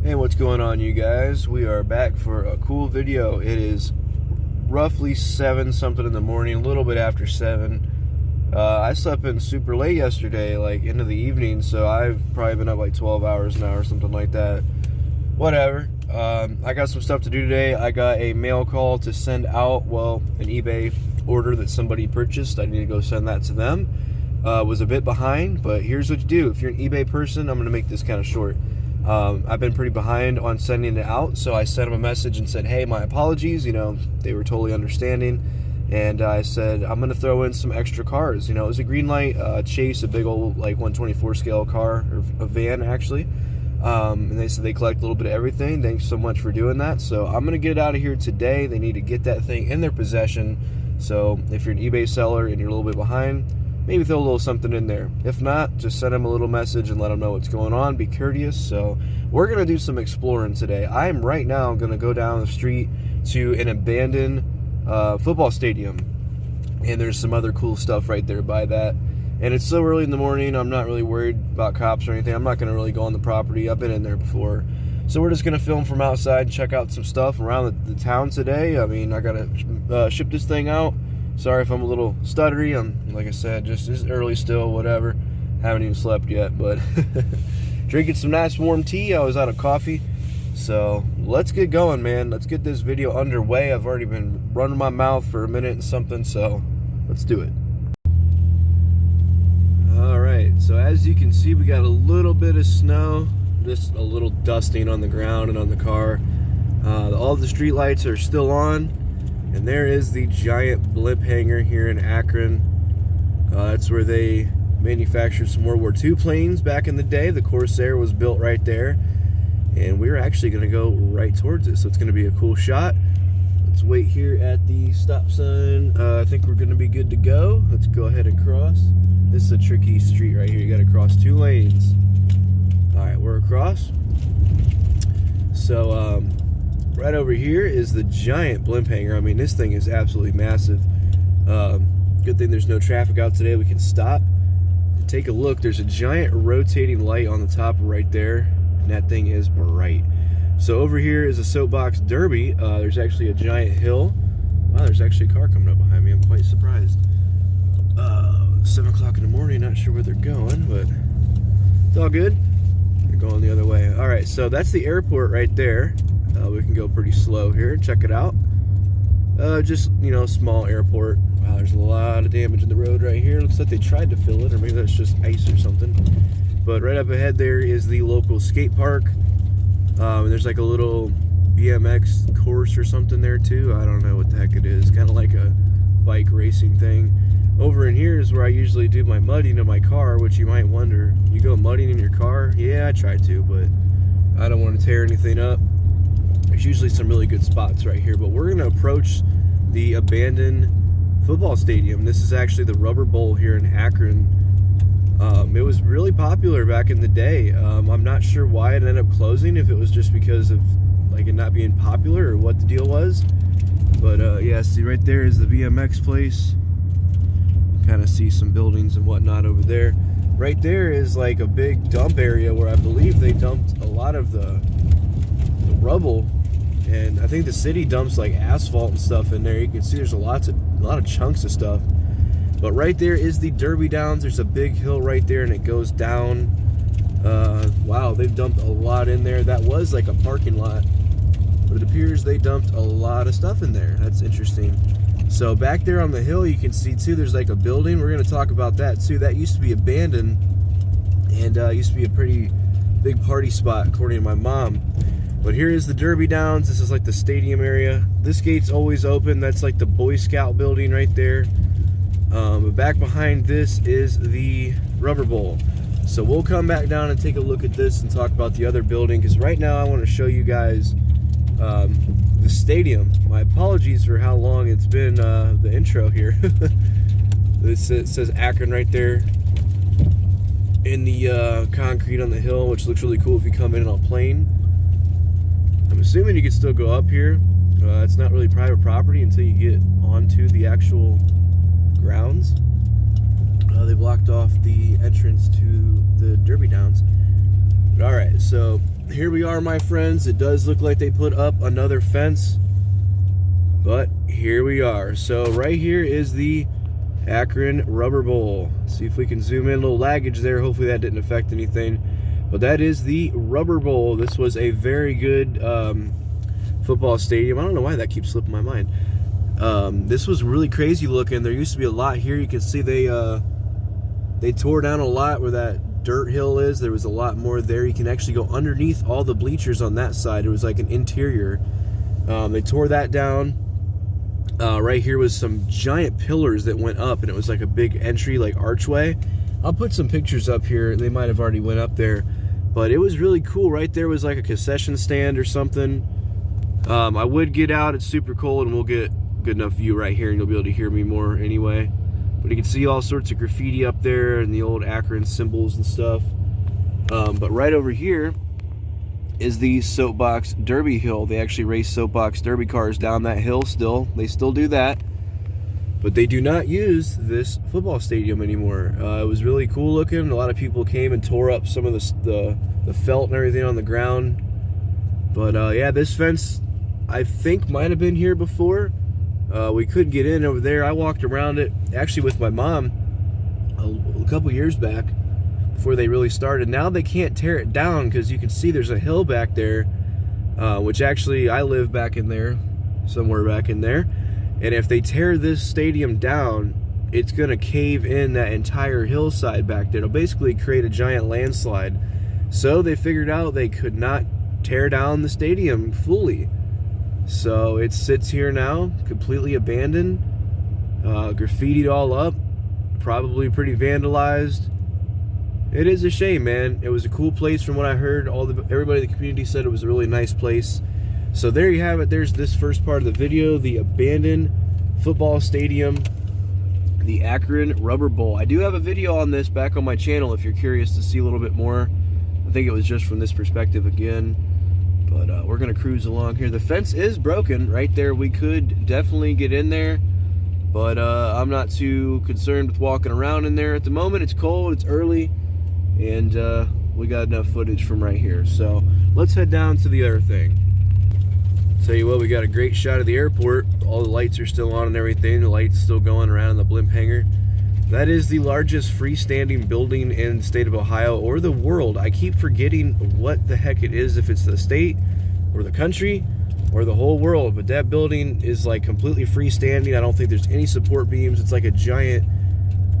Hey, what's going on, you guys? We are back for a cool video. It is roughly 7 something in the morning, a little bit after 7. I slept in super late yesterday, like into the evening, so I've probably been up like 12 hours now or something like that. Whatever. I got some stuff to do today. I got a mail call to send out, well, an eBay order that somebody purchased. I need to go send that to them. Was a bit behind, but here's what you do. If you're an eBay person, I'm going to make this kind of short. I've been pretty behind on sending it out, so I sent them a message and said, hey, my apologies. You know, they were totally understanding, and I said, I'm going to throw in some extra cars. You know, it was a green light Chase, a big old, like, 124 scale car, or a van, actually, and they said they collect a little bit of everything. Thanks so much for doing that. So I'm going to get it out of here today. They need to get that thing in their possession, so if you're an eBay seller and you're a little bit behind, maybe throw a little something in there. If not, just send them a little message and let them know what's going on. Be courteous. So we're going to do some exploring today. I'm right now going to go down the street to an abandoned football stadium. And there's some other cool stuff right there by that. And it's so early in the morning, I'm not really worried about cops or anything. I'm not going to really go on the property. I've been in there before. So we're just going to film from outside and check out some stuff around the town today. I mean, I got to ship this thing out. Sorry if I'm a little stuttery. I'm, like I said, just early still, whatever. Haven't even slept yet, but drinking some nice warm tea. I was out of coffee. So let's get going, man. Let's get this video underway. I've already been running my mouth for a minute and something, so let's do it. All right, so as you can see, we got a little bit of snow, just a little dusting on the ground and on the car. All the street lights are still on. And there is the giant Blimp Hanger here in Akron. That's where they manufactured some World War II planes back in the day. The Corsair was built right there. And we're actually going to go right towards it. So it's going to be a cool shot. Let's wait here at the stop sign. I think we're going to be good to go. Let's go ahead and cross. This is a tricky street right here. You got to cross 2 lanes. All right, we're across. So, right over here is the giant Blimp Hanger. I mean, this thing is absolutely massive. Good thing there's no traffic out today. We can stop and take a look. There's a giant rotating light on the top right there, and that thing is bright. So over here is a soapbox derby. There's actually a giant hill. Wow, there's actually a car coming up behind me. I'm quite surprised. 7 o'clock in the morning, not sure where they're going, but it's all good. They're going the other way. All right, so that's the airport right there. We can go pretty slow here. Check it out. Just, you know, small airport. Wow, there's a lot of damage in the road right here. Looks like they tried to fill it, or maybe that's just ice or something. But right up ahead there is the local skate park. There's like a little BMX course or something there too. I don't know what the heck it is. Kind of like a bike racing thing. Over in here is where I usually do my mudding in my car, which you might wonder, you go mudding in your car? Yeah, I try to, but I don't want to tear anything up. There's usually some really good spots right here, but we're going to approach the abandoned football stadium. This is actually the Rubber Bowl here in Akron. It was really popular back in the day. I'm not sure why it ended up closing, if it was just because of like it not being popular or what the deal was. But yeah, see right there is the BMX place. Kind of see some buildings and whatnot over there. Right there is like a big dump area where I believe they dumped a lot of the rubble. And I think the city dumps like asphalt and stuff in there. You can see there's a lot of chunks of stuff. But right there is the Derby Downs. There's a big hill right there and it goes down. Wow, they've dumped a lot in there. That was like a parking lot, but it appears they dumped a lot of stuff in there. That's interesting. So back there on the hill you can see too, there's like a building. We're going to talk about that too. That used to be abandoned and used to be a pretty big party spot according to my mom. But here is the Derby Downs. This is like the stadium area. This gate's always open. That's like the Boy Scout building right there. But back behind this is the Rubber Bowl. So we'll come back down and take a look at this and talk about the other building, because right now I want to show you guys the stadium. My apologies for how long it's been the intro here. It says Akron right there in the concrete on the hill, which looks really cool if you come in on a plane. I'm assuming you can still go up here. It's not really private property until you get onto the actual grounds. They blocked off the entrance to the Derby Downs. But all right, so here we are, my friends. It does look like they put up another fence, but here we are. So right here is the Akron Rubber Bowl. See if we can zoom in. A little laggage there. Hopefully that didn't affect anything. But that is the Rubber Bowl. This was a very good football stadium. I don't know why that keeps slipping my mind. This was really crazy looking. There used to be a lot here. You can see they tore down a lot where that dirt hill is. There was a lot more there. You can actually go underneath all the bleachers on that side. It was like an interior. They tore that down. Right here was some giant pillars that went up, and it was like a big entry, like archway. I'll put some pictures up here. They might have already went up there, but it was really cool. Right there was like a concession stand or something. I would get out. It's super cold, and we'll get good enough view right here, and you'll be able to hear me more anyway. But you can see all sorts of graffiti up there and the old Akron symbols and stuff. But right over here is the Soapbox Derby Hill. They actually race Soapbox Derby cars down that hill still. They still do that. But they do not use this football stadium anymore. It was really cool looking. A lot of people came and tore up some of the felt and everything on the ground. But yeah, this fence, I think, might have been here before. We couldn't get in over there. I walked around it, actually with my mom, a couple years back, before they really started. Now they can't tear it down because you can see there's a hill back there, which actually I live back in there, somewhere back in there. And if they tear this stadium down, it's going to cave in that entire hillside back there. It'll basically create a giant landslide. So they figured out they could not tear down the stadium fully. So it sits here now, completely abandoned, graffitied all up, probably pretty vandalized. It is a shame, man. It was a cool place from what I heard. Everybody in the community said it was a really nice place. So there you have it. There's this first part of the video, the abandoned football stadium, the Akron Rubber Bowl. I do have a video on this back on my channel if you're curious to see a little bit more. I think it was just from this perspective again. But we're going to cruise along here. The fence is broken right there. We could definitely get in there, but I'm not too concerned with walking around in there at the moment. It's cold, it's early, and we got enough footage from right here. So let's head down to the other thing. Tell you what, we got a great shot of the airport. All the lights are still on and everything. The lights still going around the Blimp Hanger. That is the largest freestanding building in the state of Ohio or the world. I keep forgetting what the heck it is, if it's the state or the country or the whole world. But that building is like completely freestanding. I don't think there's any support beams. It's like a giant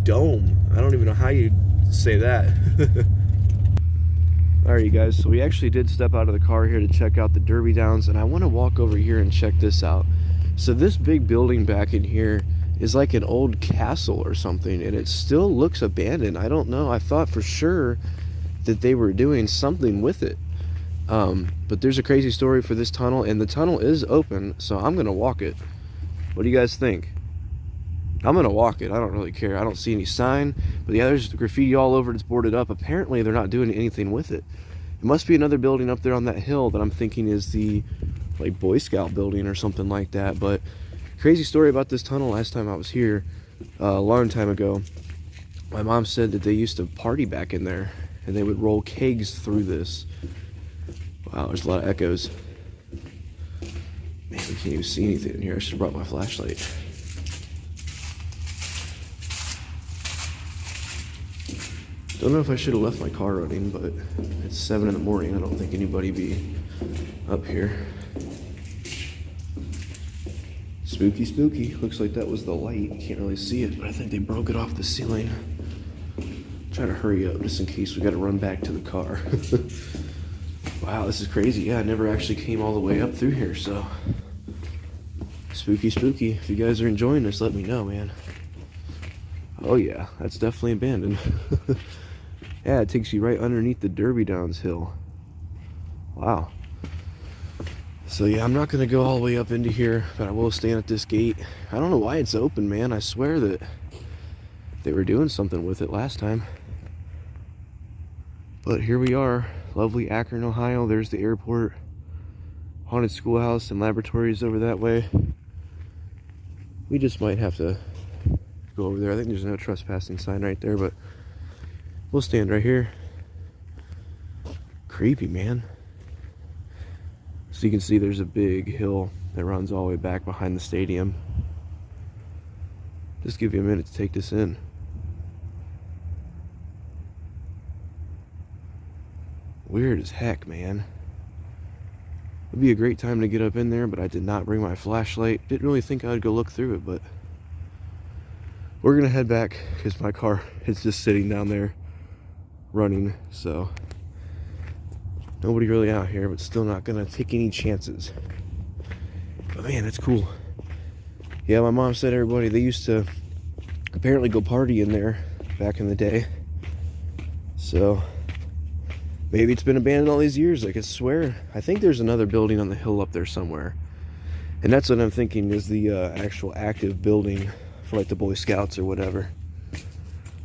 dome. I don't even know how you say that. All right, you guys, so we actually did step out of the car here to check out the Derby Downs, and I want to walk over here and check this out. So this big building back in here is like an old castle or something, and it still looks abandoned. I don't know. I thought for sure that they were doing something with it. But there's a crazy story for this tunnel, and the tunnel is open, so I'm going to walk it. What do you guys think? I'm going to walk it. I don't really care. I don't see any sign. But yeah, there's graffiti all over. It's boarded up. Apparently, they're not doing anything with it. It must be another building up there on that hill that I'm thinking is the like Boy Scout building or something like that. But crazy story about this tunnel. Last time I was here, a long time ago, my mom said that they used to party back in there, and they would roll kegs through this. Wow, there's a lot of echoes. Man, we can't even see anything in here. I should have brought my flashlight. Don't know if I should have left my car running, but it's 7 in the morning. I don't think anybody be up here. Spooky, spooky. Looks like that was the light. Can't really see it, but I think they broke it off the ceiling. Try to hurry up just in case we got to run back to the car. Wow, this is crazy. Yeah, I never actually came all the way up through here, so spooky, spooky. If you guys are enjoying this, let me know, man. Oh yeah, that's definitely abandoned. Yeah, it takes you right underneath the Derby Downs hill. Wow. So yeah, I'm not going to go all the way up into here, but I will stand at this gate. I don't know why it's open, man. I swear that they were doing something with it last time. But here we are, lovely Akron, Ohio. There's the airport. Haunted schoolhouse and laboratories over that way. We just might have to go over there. I think there's no trespassing sign right there, but we'll stand right here. Creepy, man. So you can see there's a big hill that runs all the way back behind the stadium. Just give you a minute to take this in. Weird as heck, man. It'd be a great time to get up in there, but I did not bring my flashlight. Didn't really think I'd go look through it, but we're gonna head back because my car is just sitting down there running, so nobody really out here, but still not gonna take any chances. But man, it's cool. Yeah, my mom said everybody, they used to apparently go party in there back in the day. So maybe it's been abandoned all these years. I could swear. I think there's another building on the hill up there somewhere. And that's what I'm thinking is the actual active building for like the Boy Scouts or whatever.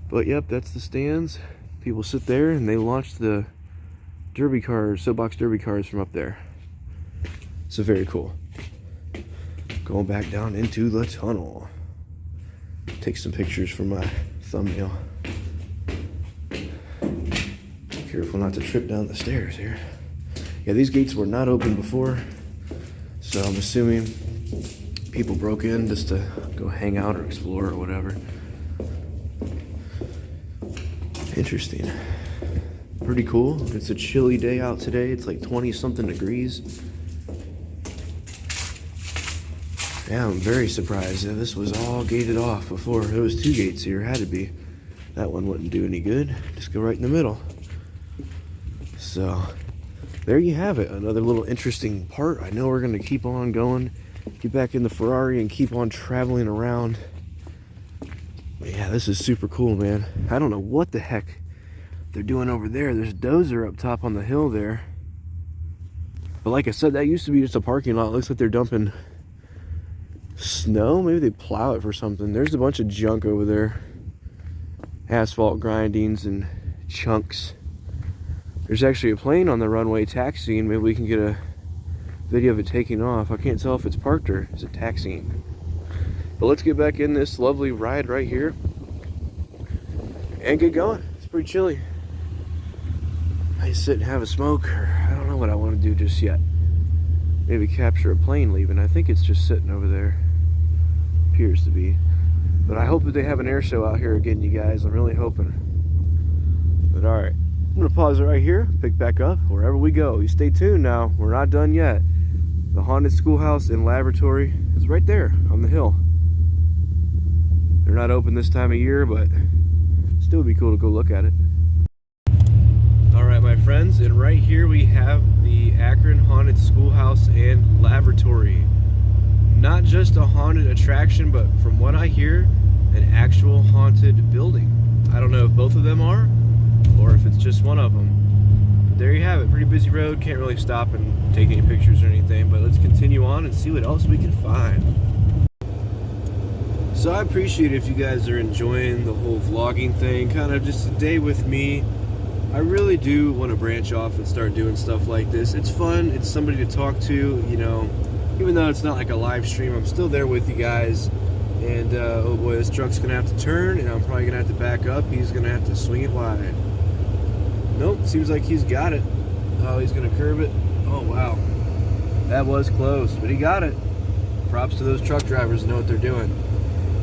But yep, that's the stands. People sit there and they launch the derby cars, soapbox derby cars from up there. So very cool. Going back down into the tunnel. Take some pictures for my thumbnail. Careful not to trip down the stairs here. Yeah, these gates were not open before, so I'm assuming people broke in just to go hang out or explore or whatever. Interesting. Pretty cool. It's a chilly day out today. It's like 20 something degrees. Yeah, I'm very surprised that this was all gated off before. There was 2 gates here, had to be. That one wouldn't do any good. Just go right in the middle. So there you have it, another little interesting part. I know we're going to keep on going, get back in the Ferrari and keep on traveling around. But yeah, this is super cool, man. I don't know what the heck they're doing over there. There's a dozer up top on the hill there. But like I said, that used to be just a parking lot. It looks like they're dumping snow. Maybe they plow it for something. There's a bunch of junk over there. Asphalt grindings and chunks. There's actually a plane on the runway taxiing. Maybe we can get a video of it taking off. I can't tell if it's parked or is it taxiing. But let's get back in this lovely ride right here and get going. It's pretty chilly. I sit and have a smoke, or I don't know what I want to do just yet. Maybe capture a plane leaving. I think it's just sitting over there. Appears to be. But I hope that they have an air show out here again, you guys. I'm really hoping. But alright. I'm going to pause it right here, pick back up wherever we go. You stay tuned now. We're not done yet. The haunted schoolhouse and laboratory is right there on the hill. They're not open this time of year, but still would be cool to go look at it. Alright, my friends, and right here we have the Akron Haunted Schoolhouse and Laboratory. Not just a haunted attraction, but from what I hear, an actual haunted building. I don't know if both of them are, or if it's just one of them. But there you have it. Pretty busy road. Can't really stop and take any pictures or anything, but let's continue on and see what else we can find. So I appreciate if you guys are enjoying the whole vlogging thing, kind of just a day with me. I really do want to branch off and start doing stuff like this. It's fun. It's somebody to talk to, you know. Even though it's not like a live stream, I'm still there with you guys. And oh boy, this truck's gonna have to turn, and I'm probably gonna have to back up. He's gonna have to swing it wide. Nope, seems like he's got it. Oh, he's gonna curb it. Oh wow, that was close, but he got it. Props to those truck drivers who know what they're doing.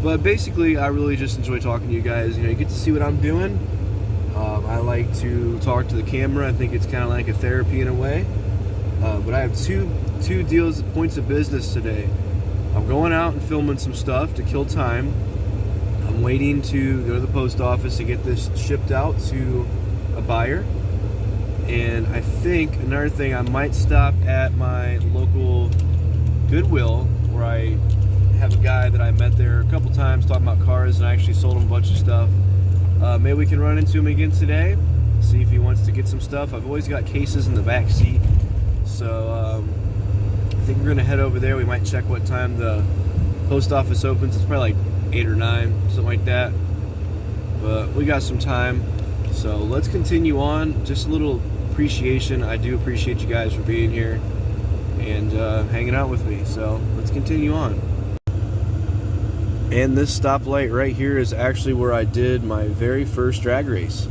But basically, I really just enjoy talking to you guys. You know, you get to see what I'm doing. I like to talk to the camera. I think it's kind of like a therapy in a way. But I have two points of business today. I'm going out and filming some stuff to kill time. I'm waiting to go to the post office to get this shipped out to a buyer. And I think another thing, I might stop at my local Goodwill, where I have a guy that I met there a couple times talking about cars, and I actually sold him a bunch of stuff. Maybe we can run into him again today, see if he wants to get some stuff. I've always got cases in the back seat, so I think we're gonna head over there. We might check what time the post office opens. It's probably like 8 or 9, something like that, but we got some time. So let's continue on. Just a little appreciation. I do appreciate you guys for being here and hanging out with me. So let's continue on. And this stoplight right here is actually where I did my very first drag race.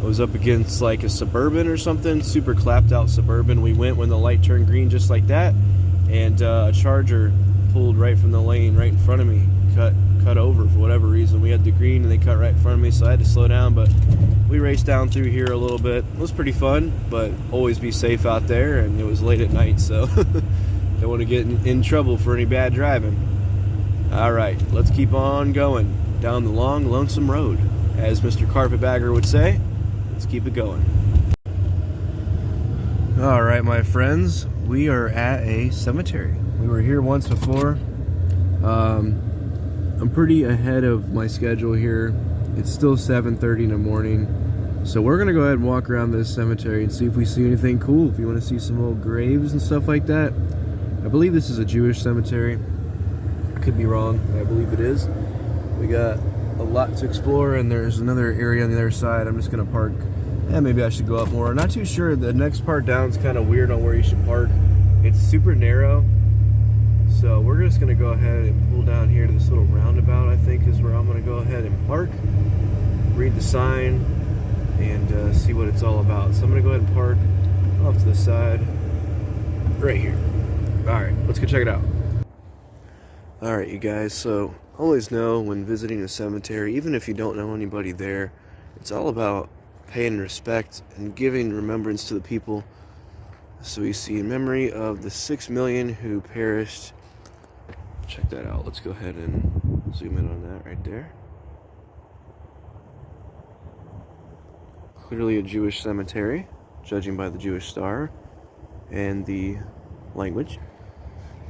I was up against like a Suburban or something, super clapped out Suburban. We went when the light turned green just like that, and a Charger pulled right from the lane right in front of me, cut over for whatever reason. We had the green and they cut right in front of me, so I had to slow down, but we raced down through here a little bit. It was pretty fun, but always be safe out there, and it was late at night, so don't want to get in trouble for any bad driving. All right, let's keep on going down the long, lonesome road, as Mr. Carpetbagger would say. Let's keep it going. All right, my friends, we are at a cemetery. We were here once before. I'm pretty ahead of my schedule here. It's still 7:30 in the morning. So we're gonna go ahead and walk around this cemetery and see if we see anything cool. If you wanna see some old graves and stuff like that. I believe this is a Jewish cemetery. I could be wrong, but I believe it is. We got a lot to explore, and there's another area on the other side. I'm just gonna park. Yeah, maybe I should go up more. Not too sure. The next part down is kind of weird on where you should park. It's super narrow. So we're just gonna go ahead and pull down here to this little roundabout, I think is where I'm gonna go ahead and park, read the sign, and see what it's all about. So I'm gonna go ahead and park off to the side, right here. All right, let's go check it out. All right, you guys, so always know when visiting a cemetery, even if you don't know anybody there, it's all about paying respect and giving remembrance to the people. So we see in memory of the 6 million who perished. Check that out. Let's go ahead and zoom in on that right there. Clearly a Jewish cemetery, judging by the Jewish star and the language.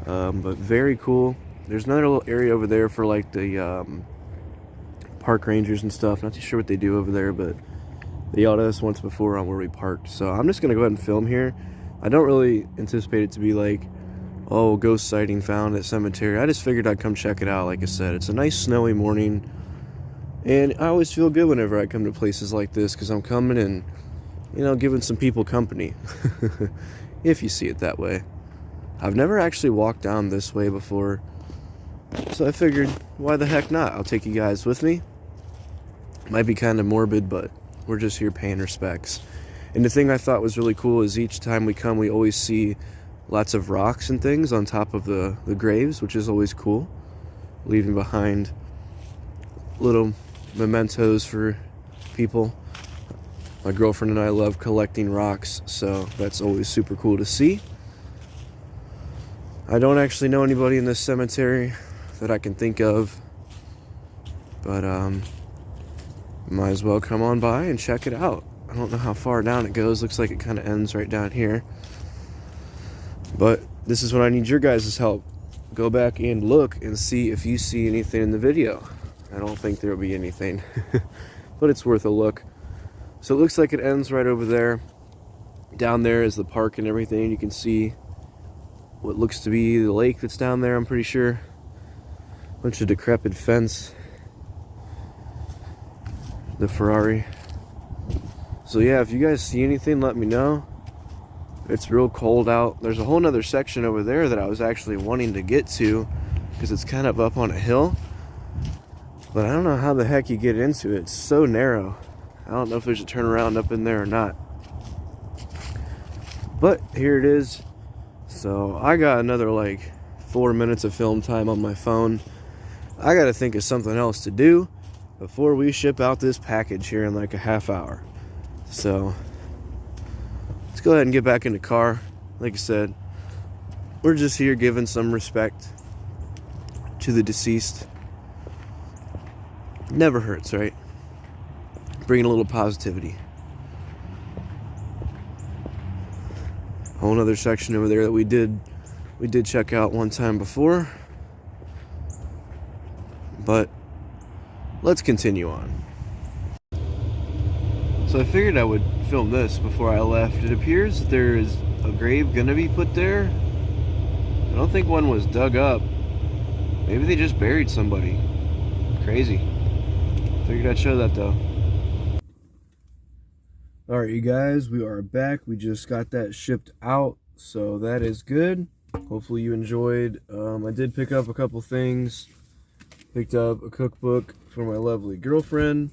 But very cool. There's another little area over there for like the park rangers and stuff. Not too sure what they do over there, but they yelled at us once before on where we parked. So I'm just going to go ahead and film here. I don't really anticipate it to be like, oh, ghost sighting found at cemetery. I just figured I'd come check it out. Like I said, it's a nice snowy morning, and I always feel good whenever I come to places like this, because I'm coming and, you know, giving some people company, if you see it that way. I've never actually walked down this way before, so I figured, why the heck not? I'll take you guys with me. Might be kind of morbid, but we're just here paying respects. And the thing I thought was really cool is each time we come, we always see lots of rocks and things on top of the graves, which is always cool. Leaving behind little mementos for people. My girlfriend and I love collecting rocks, so that's always super cool to see. I don't actually know anybody in this cemetery that I can think of, but might as well come on by and check it out. I don't know how far down it goes. Looks like it kind of ends right down here. But this is when I need your guys' help. Go back and look and see if you see anything in the video. I don't think there will be anything, but it's worth a look. So it looks like it ends right over there. Down there is the park and everything. You can see what looks to be the lake that's down there, I'm pretty sure. Bunch of decrepit fence. The Ferrari. So yeah, if you guys see anything, let me know. It's real cold out. There's a whole nother section over there that I was actually wanting to get to, because it's kind of up on a hill. But I don't know how the heck you get into it. It's so narrow. I don't know if there's a turnaround up in there or not. But here it is. So I got another like 4 minutes of film time on my phone. I gotta think of something else to do before we ship out this package here in like a half hour. So let's go ahead and get back in the car. Like I said, we're just here giving some respect to the deceased. Never hurts, right? Bringing a little positivity. Whole other section over there that we did check out one time before. But let's continue on. So I figured I would film this before I left. It appears that there is a grave gonna be put there. I don't think one was dug up. Maybe they just buried somebody. Crazy. Figured I'd show that though. Alright, you guys, we are back. We just got that shipped out, so that is good. Hopefully you enjoyed. I did pick up a couple things. Picked up a cookbook for my lovely girlfriend.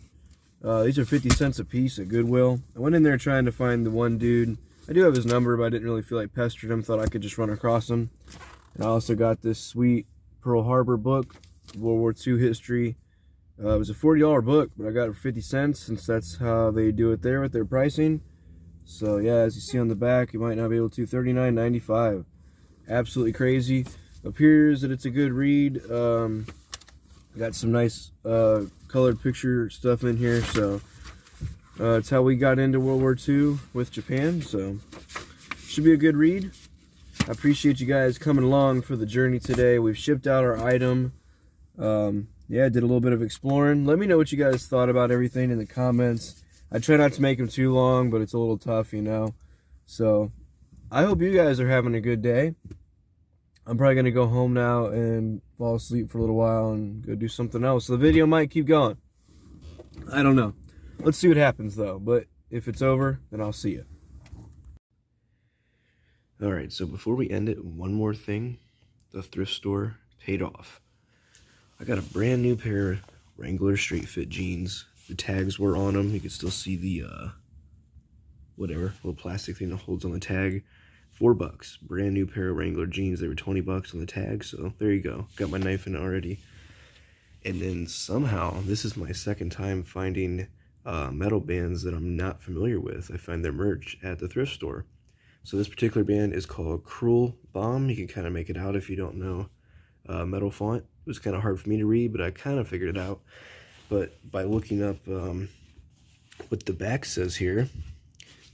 These are 50 cents a piece at Goodwill. I went in there trying to find the one dude. I do have his number, but I didn't really feel like pestering him. Thought I could just run across him. And I also got this sweet Pearl Harbor book, World War II history. It was a $40 book, but I got it for 50 cents since that's how they do it there with their pricing. So yeah, as you see on the back, you might not be able to. $39.95. Absolutely crazy. Appears that it's a good read. Got some nice colored picture stuff in here. So it's how we got into World War II with Japan. So should be a good read. I appreciate you guys coming along for the journey today. We've shipped out our item. Yeah, did a little bit of exploring. Let me know what you guys thought about everything in the comments. I try not to make them too long, but it's a little tough, you know. So I hope you guys are having a good day. I'm probably going to go home now and fall asleep for a little while and go do something else. The video might keep going. I don't know. Let's see what happens, though. But if it's over, then I'll see you. Alright, so before we end it, one more thing. The thrift store paid off. I got a brand new pair of Wrangler straight fit jeans. The tags were on them. You can still see the, whatever, little plastic thing that holds on the tag. $4. Brand new pair of Wrangler jeans. They were 20 bucks on the tag, so there you go. Got my knife in it already. And then somehow, this is my second time finding metal bands that I'm not familiar with. I find their merch at the thrift store. So this particular band is called Cruel Bomb. You can kind of make it out if you don't know metal font. It was kind of hard for me to read, but I kind of figured it out. But by looking up what the back says here,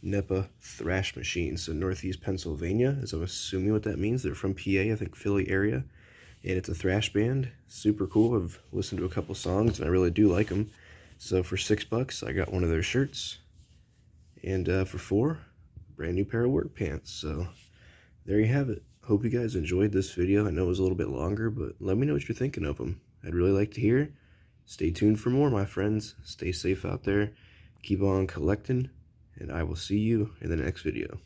NEPA Thrash Machine, so Northeast Pennsylvania, as I'm assuming what that means. They're from PA, I think Philly area, and it's a thrash band. Super cool. I've listened to a couple songs, and I really do like them. So for $6, I got one of their shirts, and for $4, brand new pair of work pants. So there you have it. Hope you guys enjoyed this video. I know it was a little bit longer, but let me know what you're thinking of them. I'd really like to hear. Stay tuned for more, my friends. Stay safe out there. Keep on collecting, and I will see you in the next video.